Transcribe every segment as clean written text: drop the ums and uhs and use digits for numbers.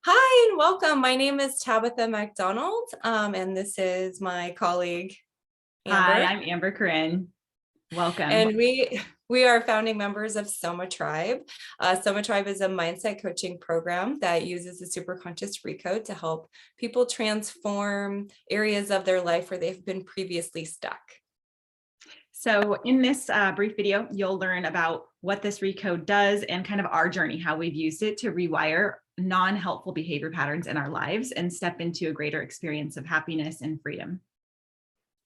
Hi and welcome. My name is Tabitha McDonald, and this is my colleague Hi, Amber. I'm Amber Corinne. Welcome. And we are founding members of Soma Tribe. Soma Tribe is a mindset coaching program that uses the Superconscious Recode to help people transform areas of their life where they've been previously stuck. So in this brief video, you'll learn about what this recode does and kind of our journey, how we've used it to rewire non-helpful behavior patterns in our lives and step into a greater experience of happiness and freedom.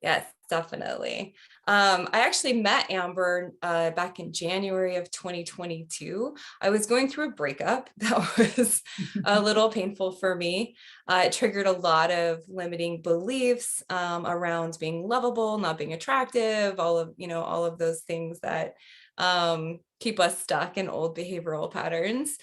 Yes, definitely. I actually met Amber back in January of 2022. I was going through a breakup that was a little painful for me. It triggered a lot of limiting beliefs around being lovable, not being attractive, all of those things that keep us stuck in old behavioral patterns,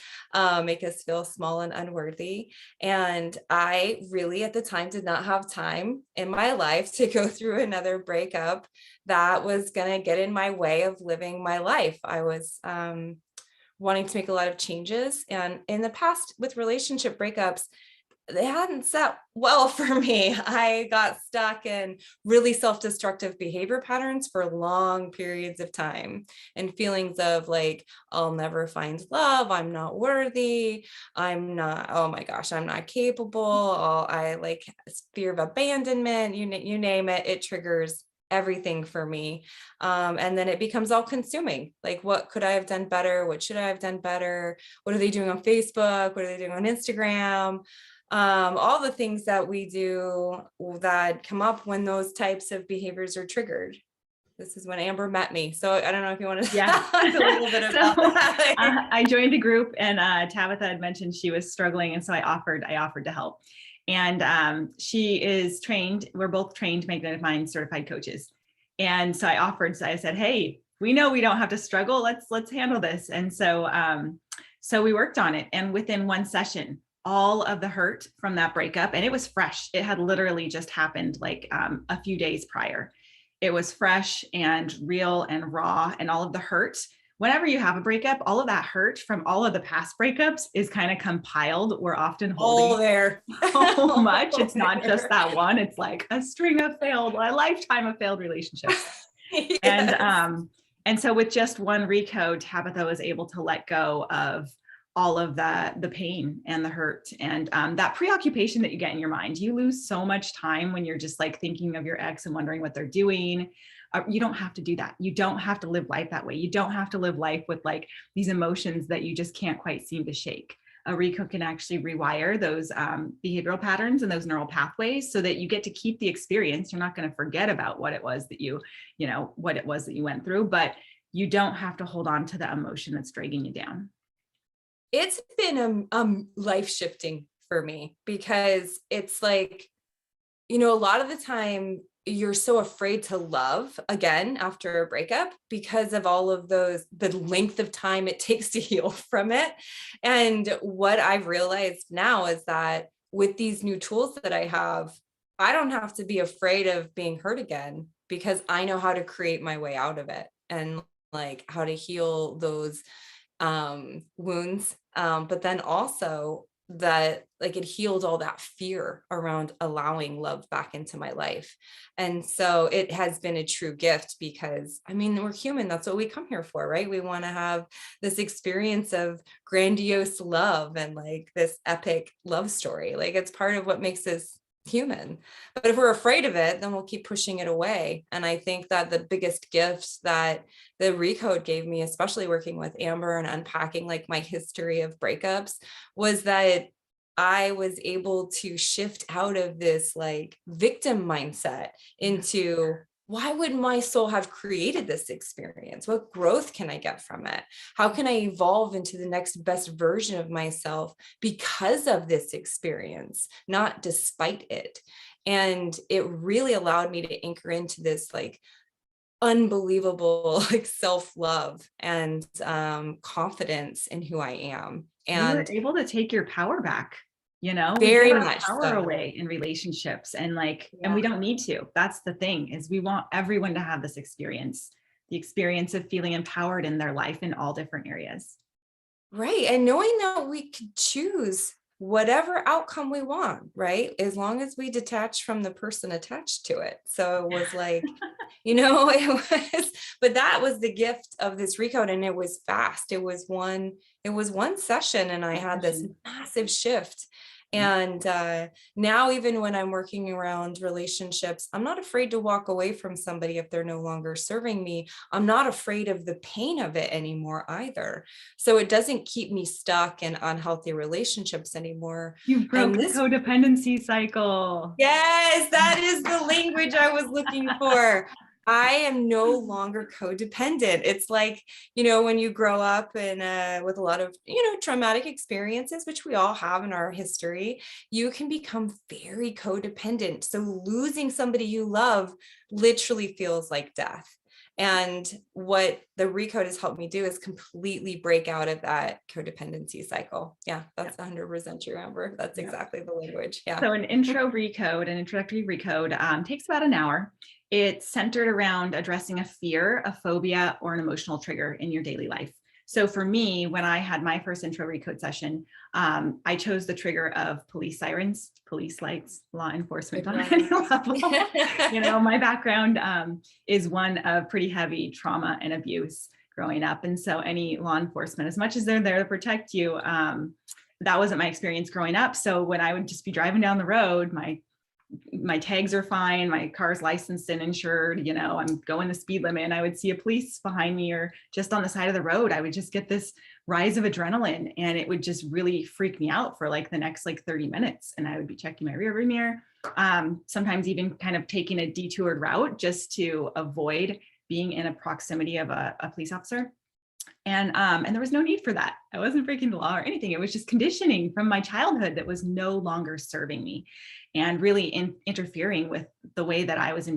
make us feel small and unworthy. And I really, at the time, did not have time in my life to go through another breakup that was going to get in my way of living my life. I was wanting to make a lot of changes. And in the past, with relationship breakups, they hadn't set well for me. I got stuck in really self-destructive behavior patterns for long periods of time and feelings of like, I'll never find love. I'm not worthy. I'm not, oh my gosh, I'm not capable. I like fear of abandonment, you name it, it triggers everything for me. And then it becomes all consuming. Like, what could I have done better? What should I have done better? What are they doing on Facebook? What are they doing on Instagram? All the things that we do that come up when those types of behaviors are triggered. This is when Amber met me. So I don't know if you want to talk a little bit about that. I joined a group and Tabitha had mentioned she was struggling. And so I offered to help. And she is trained. We're both trained Magnetic Mind certified coaches. And so I said, hey, we know we don't have to struggle. Let's handle this. And so we worked on it. And within one session, all of the hurt from that breakup, and it was fresh. It had literally just happened like a few days prior. It was fresh and real and raw, and all of the hurt. Whenever you have a breakup, all of that hurt from all of the past breakups is kind of compiled. We're often holding All there. so much. It's not just that one. It's like a lifetime of failed relationships. Yes. And so with just one recode, Tabitha was able to let go of all of the pain and the hurt and that preoccupation that you get in your mind. You lose so much time when you're just like thinking of your ex and wondering what they're doing. You don't have to do that. You don't have to live life that way. You don't have to live life with like these emotions that you just can't quite seem to shake. A recode can actually rewire those behavioral patterns and those neural pathways so that you get to keep the experience. You're not going to forget about what it was that you went through, but you don't have to hold on to the emotion that's dragging you down. It's been life shifting for me because it's like, a lot of the time you're so afraid to love again after a breakup because of all of the length of time it takes to heal from it. And what I've realized now is that with these new tools that I have, I don't have to be afraid of being hurt again because I know how to create my way out of it and like how to heal those wounds. But then also that like it healed all that fear around allowing love back into my life. And so it has been a true gift because we're human. That's what we come here for, right? We want to have this experience of grandiose love and like this epic love story. Like it's part of what makes us human. But if we're afraid of it, then we'll keep pushing it away. And I think that the biggest gift that the Recode gave me, especially working with Amber and unpacking like my history of breakups, was that I was able to shift out of this like victim mindset into why would my soul have created this experience? What growth can I get from it? How can I evolve into the next best version of myself because of this experience, not despite it? And it really allowed me to anchor into this like unbelievable like self-love and confidence in who I am. You were And able to take your power back. We very give our much power so. away in relationships and Yeah. we don't need to. That's the thing, is we want everyone to have this experience, the experience of feeling empowered in their life in all different areas. Right. And knowing that we could choose whatever outcome we want, right? As long as we detach from the person attached to it. So it was like, but that was the gift of this recode. And it was fast. It was one session and I had this massive shift. And now, even when I'm working around relationships, I'm not afraid to walk away from somebody if they're no longer serving me. I'm not afraid of the pain of it anymore either. So it doesn't keep me stuck in unhealthy relationships anymore. You broke the codependency cycle. Yes, that is the language I was looking for. I am no longer codependent. It's like, when you grow up and with a lot of, traumatic experiences, which we all have in our history, you can become very codependent. So losing somebody you love literally feels like death. And what the Recode has helped me do is completely break out of that codependency cycle. Yeah, that's 100% true, Amber. That's exactly the language. Yeah. So an introductory recode takes about an hour. It's centered around addressing a fear, a phobia, or an emotional trigger in your daily life. So for me, when I had my first intro recode session, I chose the trigger of police sirens, police lights, law enforcement on any level. My background is one of pretty heavy trauma and abuse growing up. And so any law enforcement, as much as they're there to protect you, that wasn't my experience growing up. So when I would just be driving down the road, my tags are fine, my car's licensed and insured, I'm going the speed limit, and I would see a police behind me or just on the side of the road, I would just get this rise of adrenaline, and it would just really freak me out for the next 30 minutes. And I would be checking my rearview mirror, sometimes even kind of taking a detoured route just to avoid being in a proximity of a police officer. And there was no need for that. I wasn't breaking the law or anything. It was just conditioning from my childhood that was no longer serving me and really interfering with the way that I was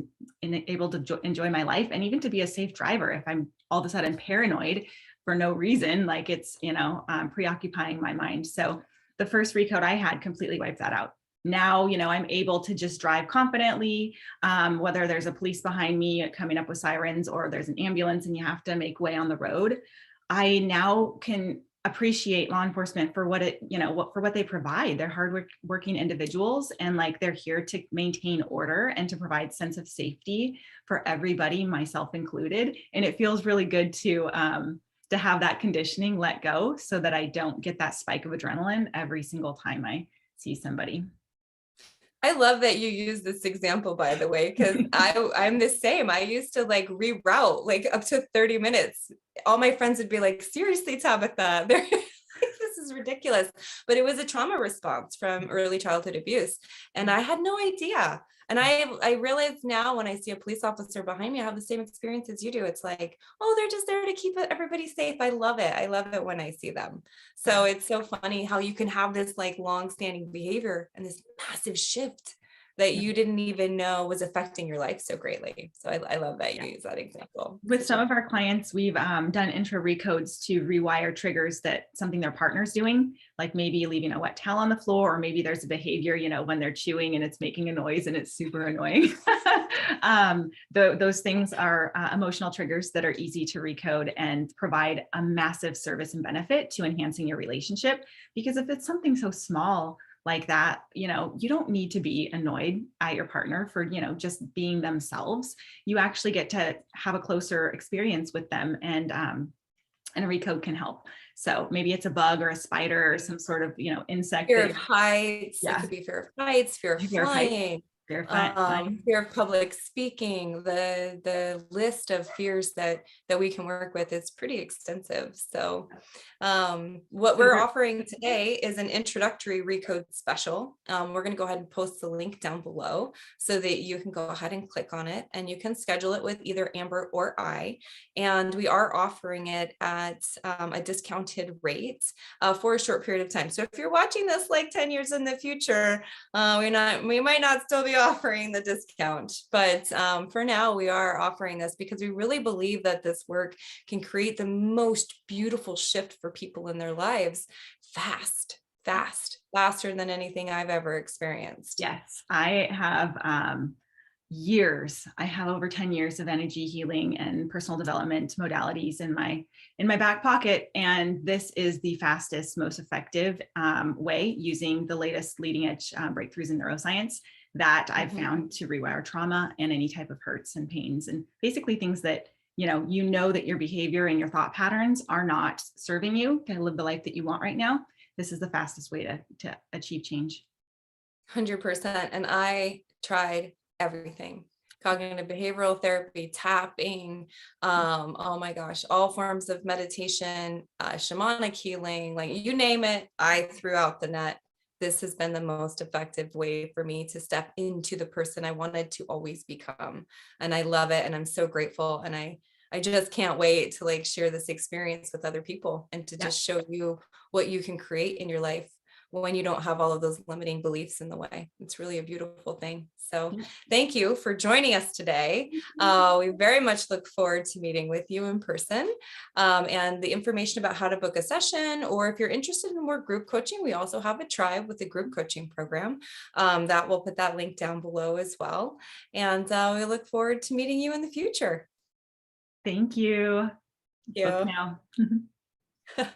able to enjoy my life, and even to be a safe driver. If I'm all of a sudden paranoid for no reason, it's, preoccupying my mind. So the first recode I had completely wiped that out. Now, I'm able to just drive confidently, whether there's a police behind me coming up with sirens or there's an ambulance and you have to make way on the road. I now can appreciate law enforcement for what they provide. They're hardworking individuals, and they're here to maintain order and to provide sense of safety for everybody, myself included. And it feels really good to have that conditioning let go so that I don't get that spike of adrenaline every single time I see somebody. I love that you use this example, by the way, because I'm the same. I used to reroute up to 30 minutes. All my friends would be like, seriously, Tabitha, this is ridiculous. But it was a trauma response from early childhood abuse. And I had no idea. And I realize now when I see a police officer behind me, I have the same experience as you do. It's like, oh, they're just there to keep everybody safe. I love it. I love it when I see them. So it's so funny how you can have this long-standing behavior and this massive shift that you didn't even know was affecting your life so greatly. So I love that you use that example. With some of our clients, we've done intro recodes to rewire triggers that something their partner's doing, like maybe leaving a wet towel on the floor, or maybe there's a behavior, when they're chewing and it's making a noise and it's super annoying. Those things are emotional triggers that are easy to recode and provide a massive service and benefit to enhancing your relationship. Because if it's something so small like that, you don't need to be annoyed at your partner for, just being themselves. You actually get to have a closer experience with them, and a recode can help. So maybe it's a bug or a spider or some sort of, insect. Fear of heights. Yeah. It could be fear of heights, fear of flying. Fear of public speaking. The list of fears that we can work with is pretty extensive. So what we're offering today is an introductory recode special. We're going to go ahead and post the link down below so that you can go ahead and click on it, and you can schedule it with either Amber or I. And we are offering it at a discounted rate for a short period of time. So if you're watching this 10 years in the future, we might not still be offering the discount, but for now we are offering this because we really believe that this work can create the most beautiful shift for people in their lives faster than anything I've ever experienced. Yes, I have years. I have over 10 years of energy healing and personal development modalities in my back pocket. And this is the fastest, most effective way, using the latest leading edge breakthroughs in neuroscience that I've found to rewire trauma and any type of hurts and pains, and basically things that, you know that your behavior and your thought patterns are not serving you to live the life that you want right now. This is the fastest way to achieve change. 100%. And I tried everything: cognitive behavioral therapy, tapping, oh my gosh, all forms of meditation, shamanic healing, like you name it, I threw out the net. This has been the most effective way for me to step into the person I wanted to always become. And I love it. And I'm so grateful. And I just can't wait to like share this experience with other people and to just show you what you can create in your life when you don't have all of those limiting beliefs in the way. It's really a beautiful thing. So thank you for joining us today. We very much look forward to meeting with you in person. And the information about how to book a session, or if you're interested in more group coaching, we also have a tribe with a group coaching program that we'll put that link down below as well. And we look forward to meeting you in the future. Thank you. Thank you. Book now.